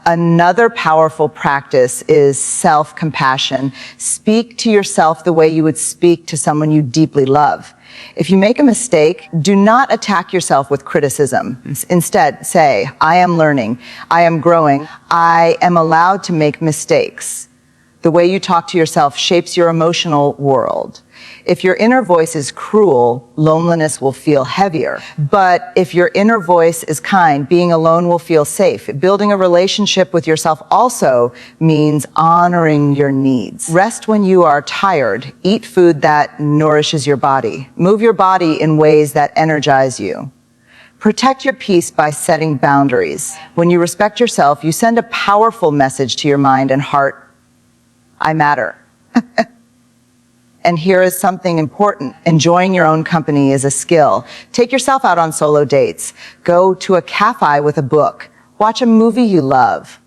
Another powerful practice is self-compassion. Speak to yourself the way you would speak to someone you deeply love. If you make a mistake, do not attack yourself with criticism. Instead, say, I am learning, I am growing, I am allowed to make mistakes. The way you talk to yourself shapes your emotional world. If your inner voice is cruel, loneliness will feel heavier. But if your inner voice is kind, being alone will feel safe. Building a relationship with yourself also means honoring your needs. Rest when you are tired. Eat food that nourishes your body. Move your body in ways that energize you. Protect your peace by setting boundaries. When you respect yourself, you send a powerful message to your mind and heart. I matter. And here is something important. Enjoying your own company is a skill. Take yourself out on solo dates. Go to a cafe with a book. Watch a movie you love.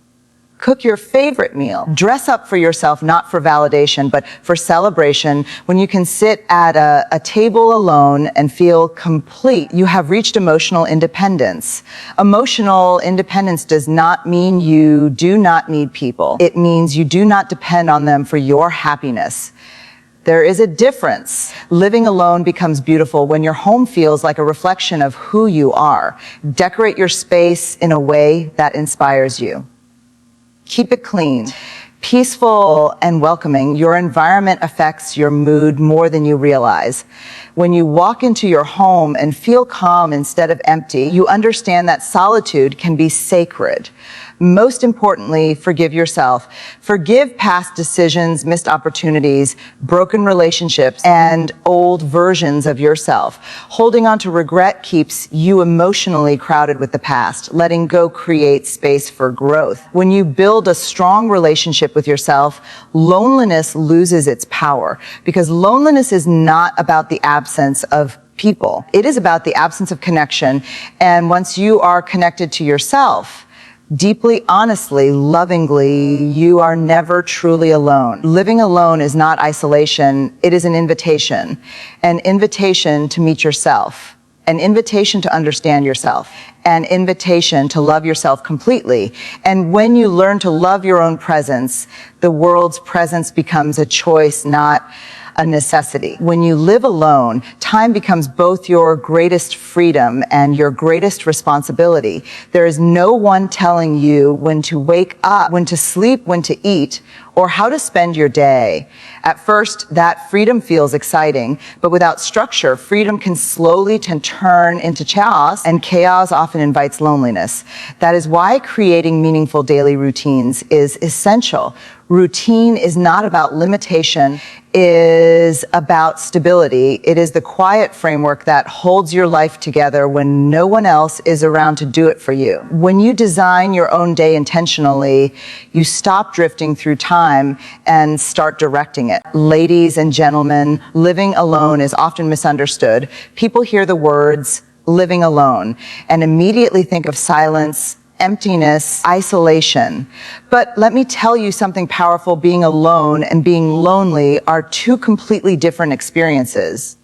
Cook your favorite meal. Dress up for yourself, not for validation, but for celebration. When you can sit at a table alone and feel complete, you have reached emotional independence. Emotional independence does not mean you do not need people. It means you do not depend on them for your happiness. There is a difference. Living alone becomes beautiful when your home feels like a reflection of who you are. Decorate your space in a way that inspires you. Keep it clean, peaceful, and welcoming. Your environment affects your mood more than you realize. When you walk into your home and feel calm instead of empty, you understand that solitude can be sacred. Most importantly, forgive yourself. Forgive past decisions, missed opportunities, broken relationships, and old versions of yourself. Holding on to regret keeps you emotionally crowded with the past. Letting go creates space for growth. When you build a strong relationship with yourself, loneliness loses its power, because loneliness is not about the absence of people. It is about the absence of connection. And once you are connected to yourself, deeply, honestly, lovingly, you are never truly alone. Living alone is not isolation, it is an invitation to meet yourself, an invitation to understand yourself, an invitation to love yourself completely. And when you learn to love your own presence, the world's presence becomes a choice, not a necessity. When you live alone, time becomes both your greatest freedom and your greatest responsibility. There is no one telling you when to wake up, when to sleep, when to eat, or how to spend your day. At first, that freedom feels exciting, but without structure, freedom can slowly turn into chaos, and chaos often invites loneliness. That is why creating meaningful daily routines is essential. Routine is not about limitation, it is about stability. It is the quiet framework that holds your life together when no one else is around to do it for you. When you design your own day intentionally, you stop drifting through time and start directing it. Ladies and gentlemen, living alone is often misunderstood. People hear the words living alone and immediately think of silence, emptiness, isolation. But let me tell you something powerful. Being alone and being lonely are two completely different experiences.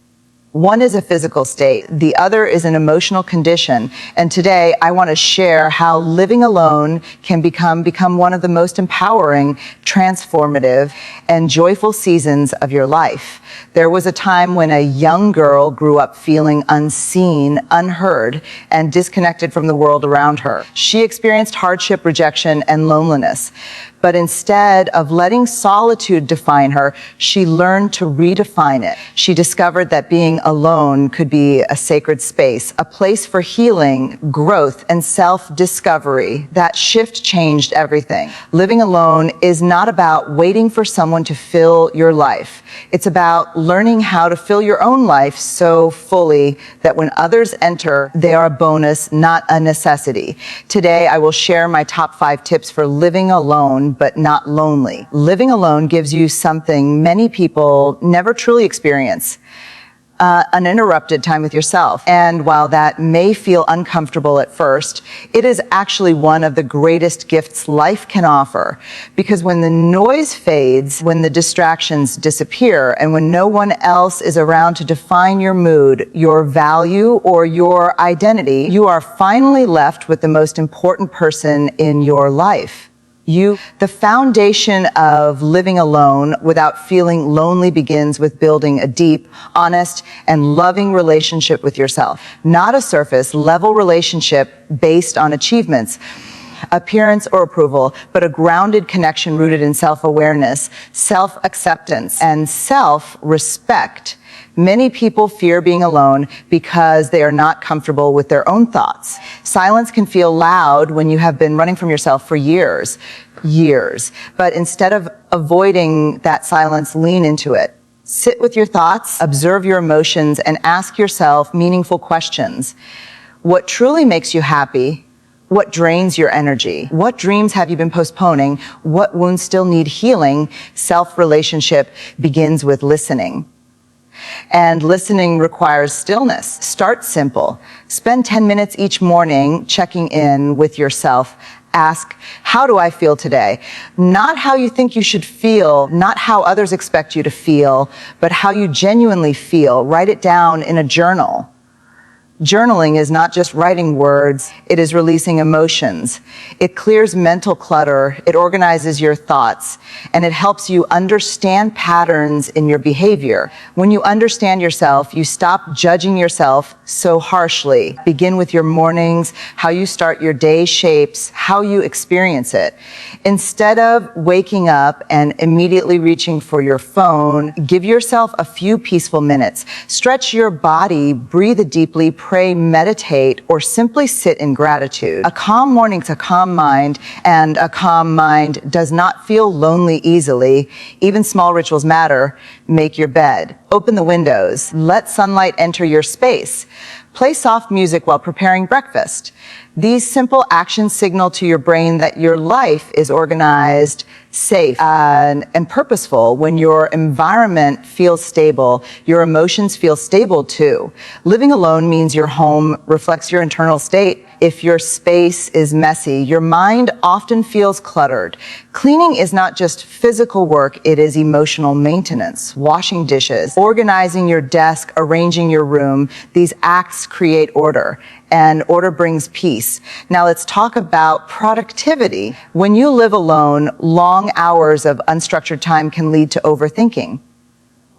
One is a physical state, the other is an emotional condition. And today I want to share how living alone can become one of the most empowering, transformative, and joyful seasons of your life. There was a time when a young girl grew up feeling unseen, unheard, and disconnected from the world around her. She experienced hardship, rejection, and loneliness. But instead of letting solitude define her, she learned to redefine it. She discovered that being alone could be a sacred space, a place for healing, growth, and self-discovery. That shift changed everything. Living alone is not about waiting for someone to fill your life. It's about learning how to fill your own life so fully that when others enter, they are a bonus, not a necessity. Today, I will share my top 5 tips for living alone, but not lonely. Living alone gives you something many people never truly experience: uninterrupted time with yourself. And while that may feel uncomfortable at first, it is actually one of the greatest gifts life can offer. Because when the noise fades, when the distractions disappear, and when no one else is around to define your mood, your value, or your identity, you are finally left with the most important person in your life. The foundation of living alone without feeling lonely begins with building a deep, honest, and loving relationship with yourself. Not a surface-level relationship based on achievements, appearance, or approval, but a grounded connection rooted in self-awareness, self-acceptance, and self-respect. Many people fear being alone because they are not comfortable with their own thoughts. Silence can feel loud when you have been running from yourself for years. But instead of avoiding that silence, lean into it. Sit with your thoughts, observe your emotions, and ask yourself meaningful questions. What truly makes you happy? What drains your energy? What dreams have you been postponing? What wounds still need healing? Self-relationship begins with listening. And listening requires stillness. Start simple. Spend 10 minutes each morning checking in with yourself. Ask, how do I feel today? Not how you think you should feel, not how others expect you to feel, but how you genuinely feel. Write it down in a journal. Journaling is not just writing words, it is releasing emotions. It clears mental clutter, it organizes your thoughts, and it helps you understand patterns in your behavior. When you understand yourself, you stop judging yourself so harshly. Begin with your mornings, how you start your day shapes how you experience it. Instead of waking up and immediately reaching for your phone, give yourself a few peaceful minutes. Stretch your body, breathe deeply, pray, meditate, or simply sit in gratitude. A calm morning's a calm mind, and a calm mind does not feel lonely easily. Even small rituals matter. Make your bed. Open the windows. Let sunlight enter your space. Play soft music while preparing breakfast. These simple actions signal to your brain that your life is organized, safe, and purposeful. When your environment feels stable, your emotions feel stable too. Living alone means your home reflects your internal state. If your space is messy, your mind often feels cluttered. Cleaning is not just physical work, it is emotional maintenance. Washing dishes, organizing your desk, arranging your room, these acts create order, and order brings peace. Now let's talk about productivity. When you live alone, long hours of unstructured time can lead to overthinking.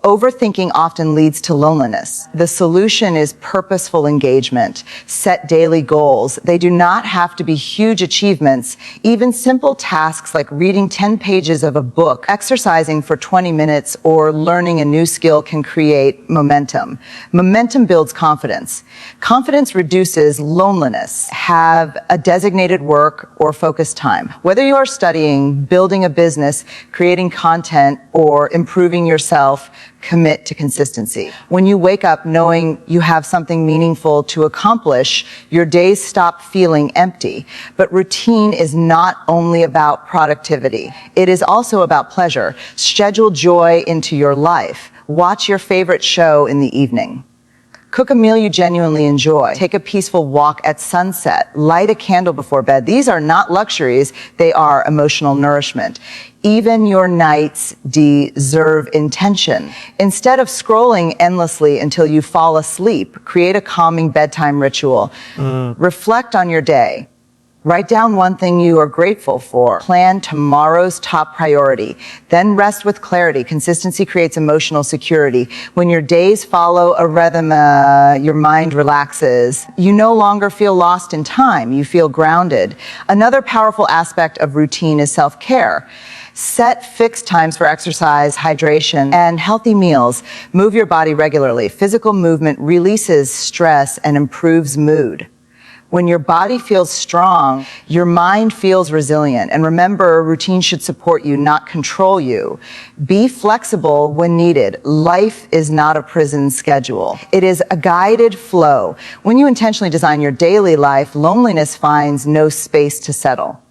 Overthinking often leads to loneliness. The solution is purposeful engagement. Set daily goals. They do not have to be huge achievements. Even simple tasks like reading 10 pages of a book, exercising for 20 minutes, or learning a new skill can create momentum. Momentum builds confidence. Confidence reduces loneliness. Have a designated work or focused time. Whether you are studying, building a business, creating content, or improving yourself, commit to consistency. When you wake up knowing you have something meaningful to accomplish, your days stop feeling empty. But routine is not only about productivity. It is also about pleasure. Schedule joy into your life. Watch your favorite show in the evening. Cook a meal you genuinely enjoy. Take a peaceful walk at sunset. Light a candle before bed. These are not luxuries, they are emotional nourishment. Even your nights deserve intention. Instead of scrolling endlessly until you fall asleep, create a calming bedtime ritual. Reflect on your day. Write down one thing you are grateful for. Plan tomorrow's top priority. Then rest with clarity. Consistency creates emotional security. When your days follow a rhythm, your mind relaxes. You no longer feel lost in time. You feel grounded. Another powerful aspect of routine is self-care. Set fixed times for exercise, hydration, and healthy meals. Move your body regularly. Physical movement releases stress and improves mood. When your body feels strong, your mind feels resilient. And remember, routine should support you, not control you. Be flexible when needed. Life is not a prison schedule. It is a guided flow. When you intentionally design your daily life, loneliness finds no space to settle.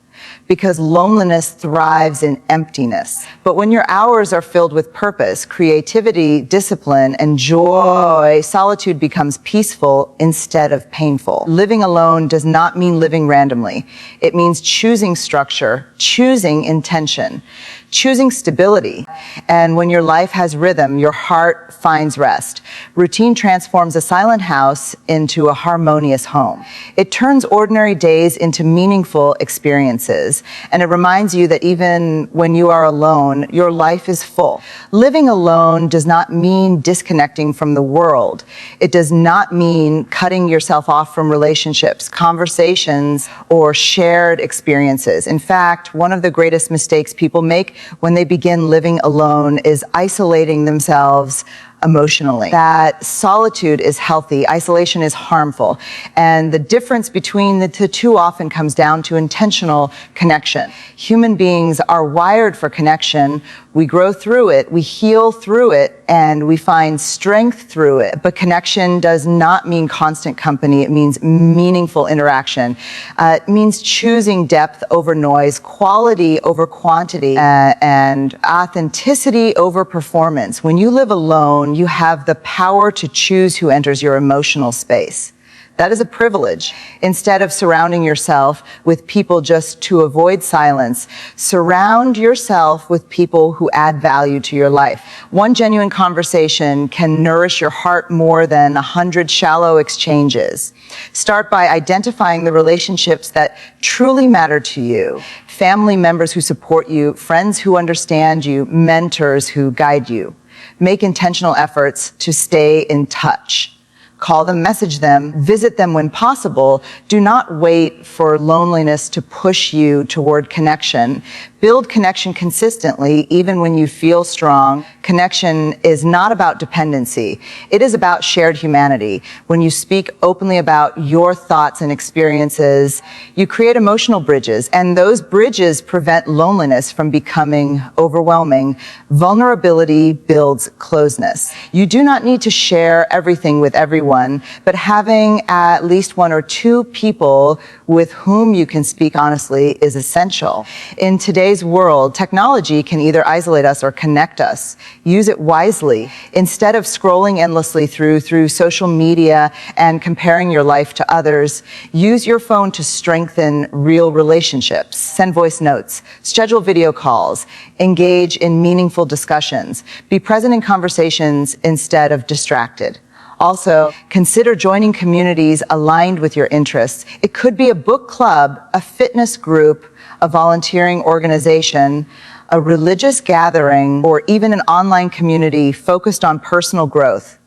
because loneliness thrives in emptiness. But when your hours are filled with purpose, creativity, discipline, and joy, solitude becomes peaceful instead of painful. Living alone does not mean living randomly. It means choosing structure, choosing intention, choosing stability. And when your life has rhythm, your heart finds rest. Routine transforms a silent house into a harmonious home. It turns ordinary days into meaningful experiences. And it reminds you that even when you are alone, your life is full. Living alone does not mean disconnecting from the world. It does not mean cutting yourself off from relationships, conversations, or shared experiences. In fact, one of the greatest mistakes people make when they begin living alone is isolating themselves emotionally. That solitude is healthy, isolation is harmful, and the difference between the two often comes down to intentional connection. Human beings are wired for connection. We grow through it, we heal through it, and we find strength through it. But connection does not mean constant company, it means meaningful interaction. It means choosing depth over noise, quality over quantity, and authenticity over performance. When you live alone, you have the power to choose who enters your emotional space. That is a privilege. Instead of surrounding yourself with people just to avoid silence, surround yourself with people who add value to your life. One genuine conversation can nourish your heart more than 100 shallow exchanges. Start by identifying the relationships that truly matter to you. Family members who support you, friends who understand you, mentors who guide you. Make intentional efforts to stay in touch. Call them, message them, visit them when possible. Do not wait for loneliness to push you toward connection. Build connection consistently, even when you feel strong. Connection is not about dependency. It is about shared humanity. When you speak openly about your thoughts and experiences, you create emotional bridges, and those bridges prevent loneliness from becoming overwhelming. Vulnerability builds closeness. You do not need to share everything with everyone, but having at least one or two people with whom you can speak honestly is essential. In today's world, technology can either isolate us or connect us. Use it wisely. Instead of scrolling endlessly through social media and comparing your life to others, use your phone to strengthen real relationships. Send voice notes, schedule video calls, engage in meaningful discussions. Be present in conversations instead of distracted. Also, consider joining communities aligned with your interests. It could be a book club, a fitness group, a volunteering organization, a religious gathering, or even an online community focused on personal growth.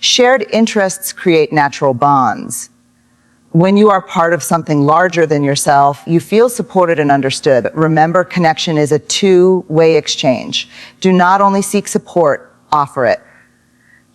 Shared interests create natural bonds. When you are part of something larger than yourself, you feel supported and understood. Remember, connection is a two-way exchange. Do not only seek support, offer it.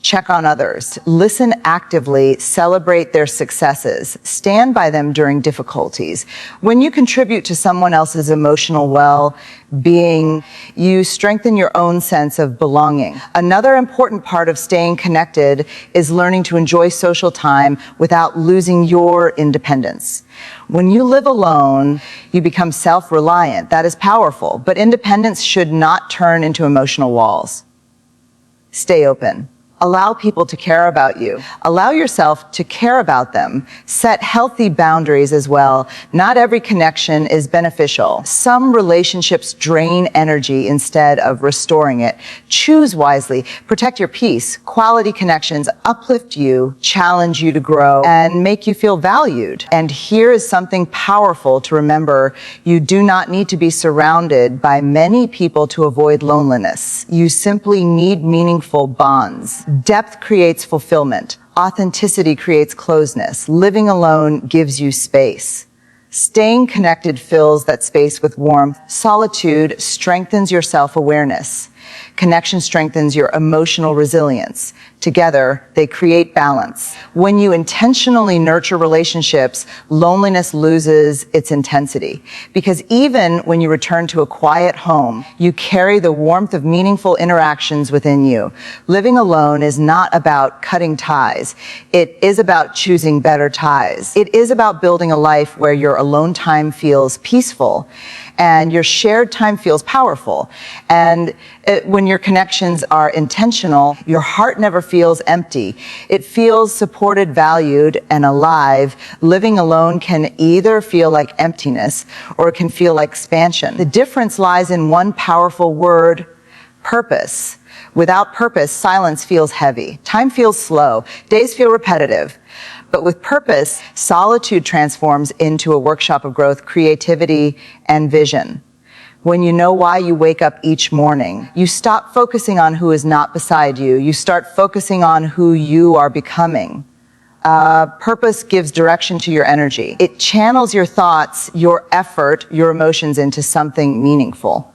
Check on others. Listen actively, celebrate their successes, stand by them during difficulties. When you contribute to someone else's emotional well-being, you strengthen your own sense of belonging. Another important part of staying connected is learning to enjoy social time without losing your independence. When you live alone, you become self-reliant. That is powerful, but independence should not turn into emotional walls. Stay open. Allow people to care about you. Allow yourself to care about them. Set healthy boundaries as well. Not every connection is beneficial. Some relationships drain energy instead of restoring it. Choose wisely. Protect your peace. Quality connections uplift you, challenge you to grow, and make you feel valued. And here is something powerful to remember. You do not need to be surrounded by many people to avoid loneliness. You simply need meaningful bonds. Depth creates fulfillment. Authenticity creates closeness. Living alone gives you space. Staying connected fills that space with warmth. Solitude strengthens your self-awareness. Connection strengthens your emotional resilience. Together, they create balance. When you intentionally nurture relationships, loneliness loses its intensity. Because even when you return to a quiet home, you carry the warmth of meaningful interactions within you. Living alone is not about cutting ties. It is about choosing better ties. It is about building a life where your alone time feels peaceful and your shared time feels powerful. And when your connections are intentional, your heart never feels empty. It feels supported, valued, and alive. Living alone can either feel like emptiness or it can feel like expansion. The difference lies in one powerful word: purpose. Without purpose, silence feels heavy. Time feels slow. Days feel repetitive. But with purpose, solitude transforms into a workshop of growth, creativity, and vision. When you know why you wake up each morning, you stop focusing on who is not beside you. You start focusing on who you are becoming. Purpose gives direction to your energy. It channels your thoughts, your effort, your emotions into something meaningful.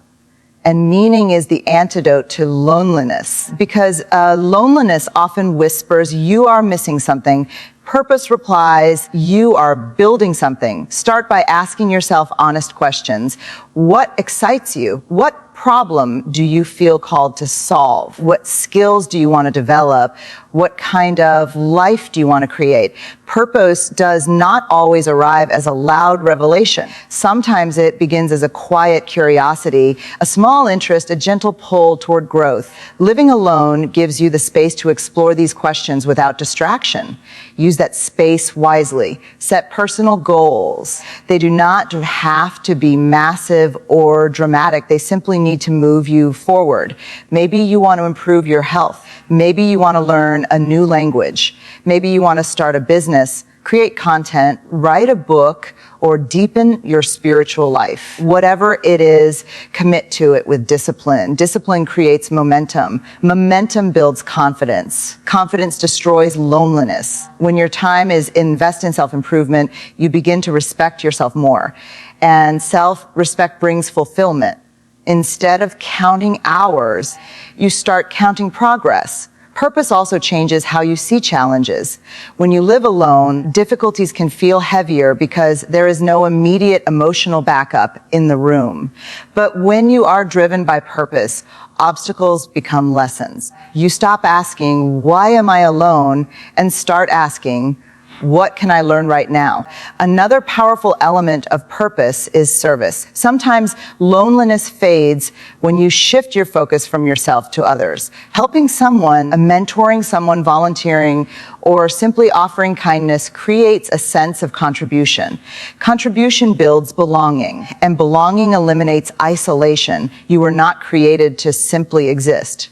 And meaning is the antidote to loneliness, because loneliness often whispers, you are missing something. Purpose replies, you are building something. Start by asking yourself honest questions. What excites you? What problem do you feel called to solve? What skills do you want to develop? What kind of life do you want to create? Purpose does not always arrive as a loud revelation. Sometimes it begins as a quiet curiosity, a small interest, a gentle pull toward growth. Living alone gives you the space to explore these questions without distraction. Use that space wisely. Set personal goals. They do not have to be massive or dramatic. They simply need to move you forward. Maybe you want to improve your health. Maybe you want to learn a new language. Maybe you want to start a business, create content, write a book, or deepen your spiritual life. Whatever it is, commit to it with discipline. Discipline creates momentum. Momentum builds confidence. Confidence destroys loneliness. When your time is invested in self-improvement, you begin to respect yourself more. And self-respect brings fulfillment. Instead of counting hours, you start counting progress. Purpose also changes how you see challenges. When you live alone, difficulties can feel heavier because there is no immediate emotional backup in the room. But when you are driven by purpose, obstacles become lessons. You stop asking, why am I alone? And start asking, what can I learn right now? Another powerful element of purpose is service. Sometimes loneliness fades when you shift your focus from yourself to others. Helping someone, mentoring someone, volunteering, or simply offering kindness creates a sense of contribution. Contribution builds belonging, and belonging eliminates isolation. You were not created to simply exist.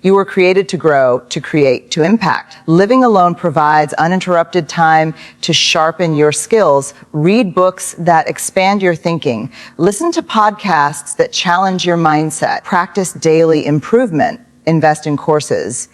You were created to grow, to create, to impact. Living alone provides uninterrupted time to sharpen your skills. Read books that expand your thinking. Listen to podcasts that challenge your mindset. Practice daily improvement. Invest in courses.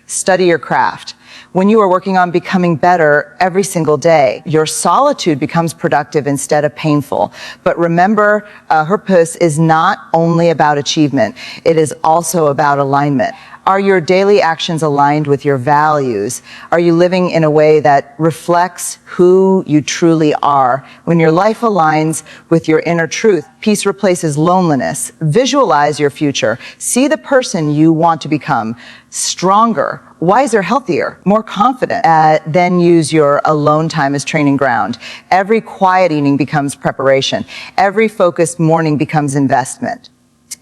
Study your craft. When you are working on becoming better every single day, your solitude becomes productive instead of painful. But remember, purpose is not only about achievement. It is also about alignment. Are your daily actions aligned with your values? Are you living in a way that reflects who you truly are? When your life aligns with your inner truth, peace replaces loneliness. Visualize your future. See the person you want to become. Stronger, wiser, healthier, more confident. Then use your alone time as training ground. Every quiet evening becomes preparation. Every focused morning becomes investment.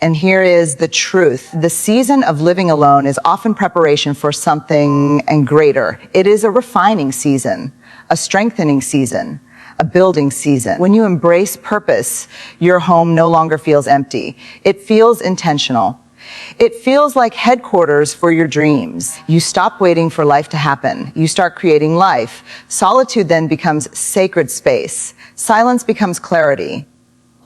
And here is the truth. The season of living alone is often preparation for something and greater. It is a refining season, a strengthening season, a building season. When you embrace purpose, your home no longer feels empty. It feels intentional. It feels like headquarters for your dreams. You stop waiting for life to happen. You start creating life. Solitude then becomes sacred space. Silence becomes clarity.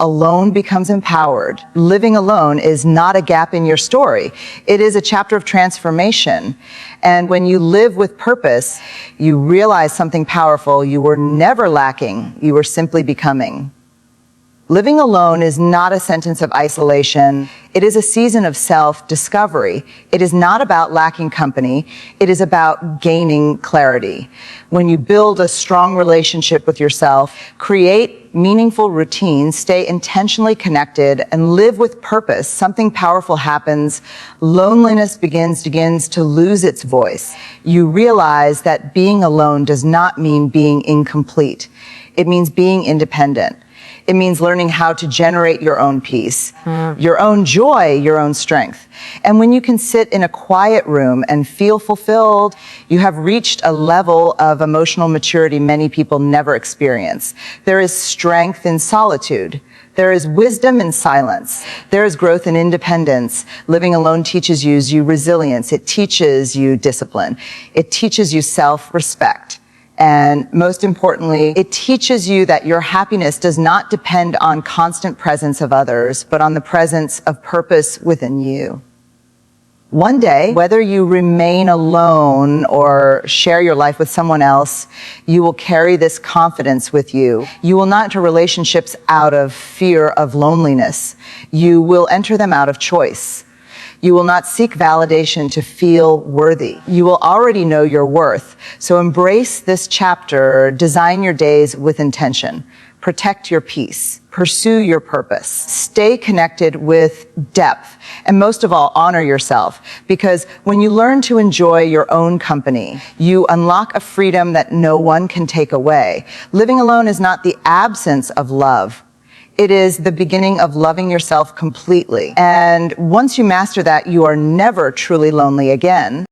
Alone becomes empowered. Living alone is not a gap in your story. It is a chapter of transformation. And when you live with purpose, you realize something powerful. You were never lacking. You were simply becoming. Living alone is not a sentence of isolation. It is a season of self-discovery. It is not about lacking company. It is about gaining clarity. When you build a strong relationship with yourself, create meaningful routines, stay intentionally connected, and live with purpose, something powerful happens. Loneliness begins to lose its voice. You realize that being alone does not mean being incomplete. It means being independent. It means learning how to generate your own peace, your own joy, your own strength. And when you can sit in a quiet room and feel fulfilled, you have reached a level of emotional maturity many people never experience. There is strength in solitude. There is wisdom in silence. There is growth in independence. Living alone teaches you resilience. It teaches you discipline. It teaches you self-respect. And most importantly, it teaches you that your happiness does not depend on constant presence of others, but on the presence of purpose within you. One day, whether you remain alone or share your life with someone else, you will carry this confidence with you. You will not enter relationships out of fear of loneliness. You will enter them out of choice. You will not seek validation to feel worthy. You will already know your worth. So embrace this chapter, design your days with intention. Protect your peace. Pursue your purpose. Stay connected with depth. And most of all, honor yourself. Because when you learn to enjoy your own company, you unlock a freedom that no one can take away. Living alone is not the absence of love. It is the beginning of loving yourself completely. And once you master that, you are never truly lonely again.